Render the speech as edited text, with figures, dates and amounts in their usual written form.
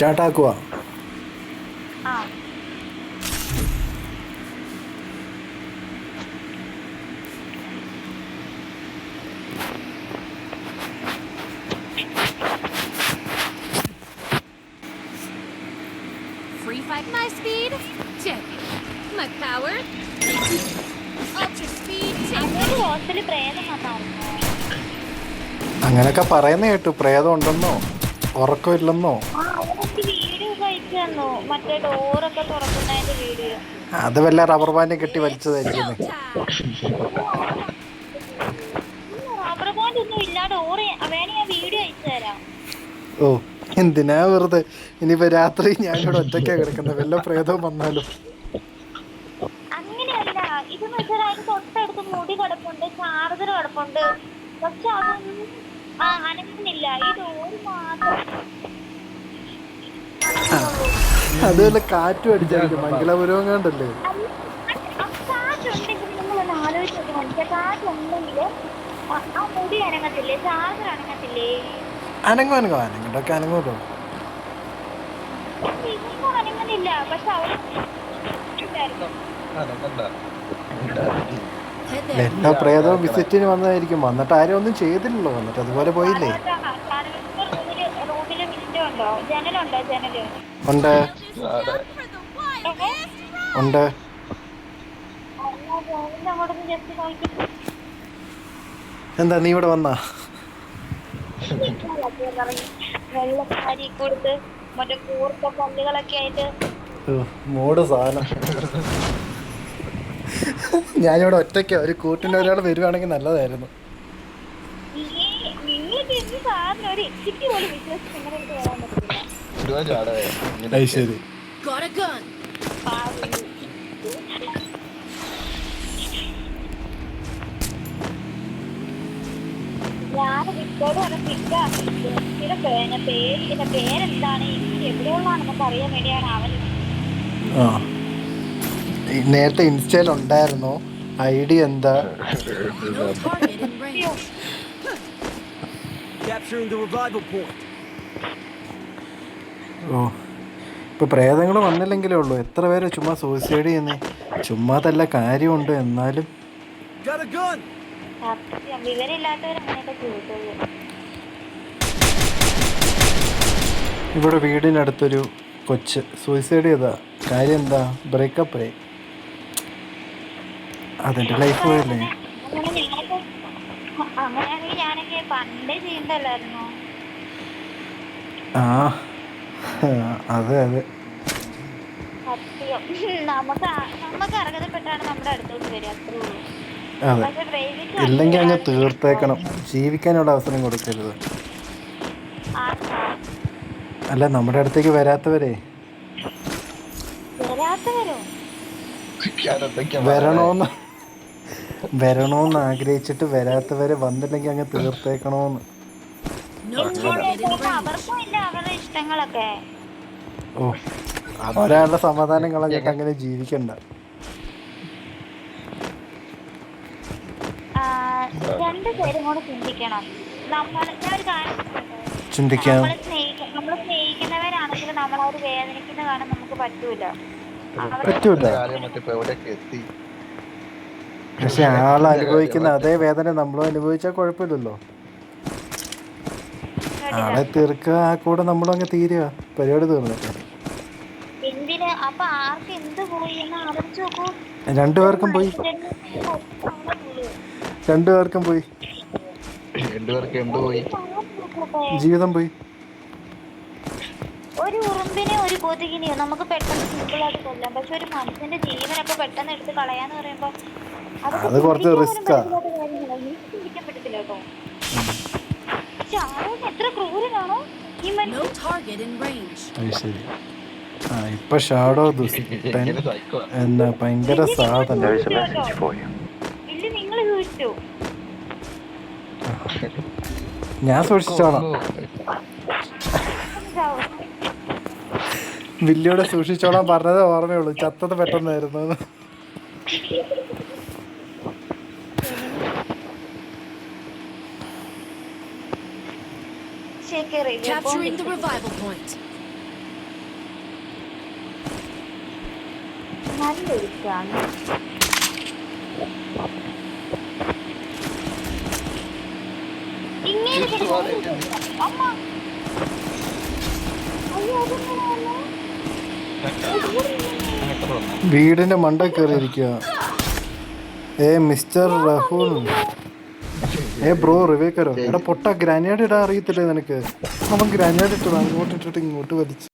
സ്റ്റാർട്ടാക്കുക. ആ Free fight. My speed, check. My power, ultra speed, check. അങ്ങോട്ട് ഹോസ്റ്റലിൽ പ്രേതം വന്നായിരുന്നു. അങ്ങനെയൊക്കെ പറയുന്ന കേട്ടു. പ്രേതം ഉണ്ടെന്നോ ഉറക്കമില്ലെന്നോ. ആ അവർക്ക് വീഡിയോ കഴിച്ചു തന്നു, മറ്റേ ഡോറൊക്കെ തുറക്കുന്നതിന്റെ വീഡിയോ. അത് വല്ല റബ്ബർ ബാൻഡും കെട്ടി വലിച്ചതായിരിക്കുന്നേ. റബ്ബർ ബാൻഡ് ഒന്നും ഇല്ല, ഡോറ് വേണേ ഞാൻ വീഡിയോ അയച്ചു തരാം. ഓ എന്തിനാ വെറുതെ. ഇനിയിപ്പോ രാത്രി ഞാനിവിടെ ഒറ്റയ്ക്കാ കിടക്കുന്നത്, വല്ല പ്രേതവും വന്നാലും. അങ്ങനെയല്ല, ഇതെന്ന് വെച്ചാൽ അതിന് തൊട്ടടുത്ത് മുടി കിടപ്പുണ്ട്, ചാർജർ കിടപ്പുണ്ട്, പക്ഷെ അതൊന്നും അനങ്ങുന്നില്ല. ഈ ഡോറ് മാത്രം അത് വല്ല കാറ്റും അടിച്ചായിരിക്കും. മംഗലാപുരം കണ്ടല്ലേ. കാറ്റുണ്ടെങ്കിൽ നിങ്ങളൊന്ന് ആലോചിച്ച് നോക്കണം. കാറ്റുണ്ടെങ്കിൽ ആ മുടി അനങ്ങത്തില്ലേ, ചാർജർ അനങ്ങത്തില്ലേ? അനങ്ങുമല്ലോ അനങ്ങുമല്ലോ. ഇതൊന്നും അനങ്ങുന്നില്ല, പക്ഷെ അവിടെ എല്ലാ പ്രേതവും വിസിറ്റിന് വന്നതായിരിക്കും. വന്നിട്ട് ആരും ഒന്നും ചെയ്തില്ലല്ലോ. വന്നിട്ട് അതുപോലെ പോയില്ലേ. റൂമില് വിൻഡോ ഉണ്ടോ, ജനലുണ്ടോ? ജനല് ഉണ്ട് ഉണ്ട്. അങ്ങോട്ടൊന്ന് ജസ്റ്റ് നോക്കി. എന്താ നീ ഇവിടെ വന്നാ? വെള്ളക്കാരി കൊടുത്ത് മറ്റേ കൂർത്ത പല്ലുകളൊക്കെ ആയിട്ട് മൂട് സാധനം. ഞാനിവിടെ ഒറ്റയ്ക്ക്, ഒരു കൂട്ടിൻ്റെ ഒരാൾ വരുവാണെങ്കിൽ നല്ലതായിരുന്നു. നിങ്ങൾക്ക് എന്ത് സാധനം ഒരു എക്സിറ്റ് പോലും വിശ്വസിച്ച് ഇങ്ങനെ എനിക്ക് വരാൻ പറ്റില്ല. ശരി. Got a gun. ഞാൻ വിട്ടോട് പേരെന്താണ്, എവിടെയുള്ളതാണെന്നൊക്കെ അറിയാൻ വേണ്ടിയാണ് അവൻ. ആ നേരത്തെ ഇൻസ്റ്റയിൽ ഉണ്ടായിരുന്നോ? ID എന്താ? No target in range. Capturing the revival point. ഓ ഇപ്പൊ പ്രേതങ്ങൾ വന്നില്ലെങ്കിലേ ഉള്ളൂ. എത്ര പേര് ചുമ്മാ സൂയിസൈഡ് ചെയ്യുന്നേ. ചുമ്മാതല്ല, കാര്യമുണ്ട്. എന്നാലും Got a gun. വിവരമില്ലാത്തവരങ്ങനെയൊക്കെ ചെയ്തോളൂ. ഇവിടെ വീടിനടുത്തൊരു കൊച്ച് സൂയിസൈഡ് ചെയ്താ. കാര്യം എന്താ? ബ്രേക്കപ്പ് ആയി. അതെന്റെ ലൈഫ് പോയല്ലേ. അങ്ങനെയാണെങ്കിൽ ഞാനൊക്കെ പണ്ടേ ചെയ്യണ്ടല്ലായിരുന്നോ? ആ അതെ അതെ. സത്യം. നമുക്ക് അർഹതപ്പെട്ടാണ് നമ്മുടെ അടുത്തോട്ട് വരിക, അത്രേ ഉള്ളൂ. അതെ, പക്ഷെ പ്രേമിച്ച് ഇല്ലെങ്കിൽ അങ്ങ് തീർത്തേക്കണം. ജീവിക്കാനുള്ള അവസരം കൊടുക്കരുത്. അല്ല, നമ്മുടെ അടുത്തേക്ക് വരാത്തവരെ വരാത്തവരോ? വരണോന്ന് ആഗ്രഹിച്ചിട്ട് വരാത്തവരെ വന്നില്ലെങ്കിൽ അങ്ങ് തീർത്തേക്കണോന്ന്. No target in range. അവർക്കും ഇല്ല അവരുടെ ഇഷ്ടങ്ങളൊക്കെ. ഓ ഒരാളുടെ സമാധാനം കളഞ്ഞിട്ട് അങ്ങനെ ജീവിക്കണ്ട. രണ്ടുപേരും കൂടെ ചിന്തിക്കണം. ഞാൻ ഒരു കാര്യം ചിന്തിക്കാം. നമ്മൾ സ്നേഹിക്കുന്നവരാണെങ്കിൽ നമ്മളവർ വേദനിക്കുന്ന കാണാൻ നമുക്ക് പറ്റൂല. പക്ഷെ ആൾ അനുഭവിക്കുന്ന അതേ വേദന നമ്മളും അനുഭവിച്ചാൽ കുഴപ്പമില്ലല്ലോ. ആളെ തീർക്കുക, ആ കൂടെ നമ്മളും അങ്ങ് തീരുക, പരിപാടി തീർന്നിട്ട്. എന്തിന് അപ്പൊ ആർക്ക് എന്ത് പോയി എന്ന് ആലോചിച്ച് നോക്കൂ. രണ്ടുപേർക്കും പോയി. ജീവിതം പോയി. ഒരു ഉറുമ്പിനെ ഒരു കൊതുകിനെയോ നമുക്ക് പെട്ടെന്ന് സിമ്പിളായിട്ട് കൊല്ലാം. പക്ഷെ ഒരു മനുഷ്യന്റെ ജീവനൊക്കെ പെട്ടെന്ന് എടുത്ത് കളയാന്ന് പറയുമ്പോ അത് കുറച്ച് റിസ്കാ. ചിന്തിക്കാൻ പറ്റത്തില്ല കേട്ടോ. പക്ഷെ ആരോഗ്യം എത്ര ക്രൂരനാണോ ഈ മനുഷ്യൻ. No target in range. ശരി. ആ ഇപ്പൊ ഷാഡോ ദുഷ്ടൻ എന്നാ ഭയങ്കര സാധനം. ഇല്ല, നിങ്ങൾ സൂക്ഷിച്ചു. ഞാൻ സൂക്ഷിച്ചോളാം. വില്ലിയോടെ സൂക്ഷിച്ചോളാൻ പറഞ്ഞത് ഓർമ്മയുള്ളൂ. ചത്തത് പെട്ടെന്നായിരുന്നു. Capturing the revival point. നല്ലൊരു ചാണ്. ഇങ്ങനെ അമ്മ അയ്യോ അതെങ്ങനെ വന്നേ? വീടിന്റെ മണ്ട കയറിയിരിക്കുക. മിസ്റ്റർ രാഹുൽ. ബ്രോ റിവേക്കരോ? എടാ പൊട്ട ഗ്രാനേഡ് ഇടാൻ അറിയത്തില്ലേ നിനക്ക്? അവൻ ഗ്രാനേഡ് ഇട്ടത് അങ്ങോട്ട് ഇട്ടിട്ട് ഇങ്ങോട്ട് വലിച്ചു.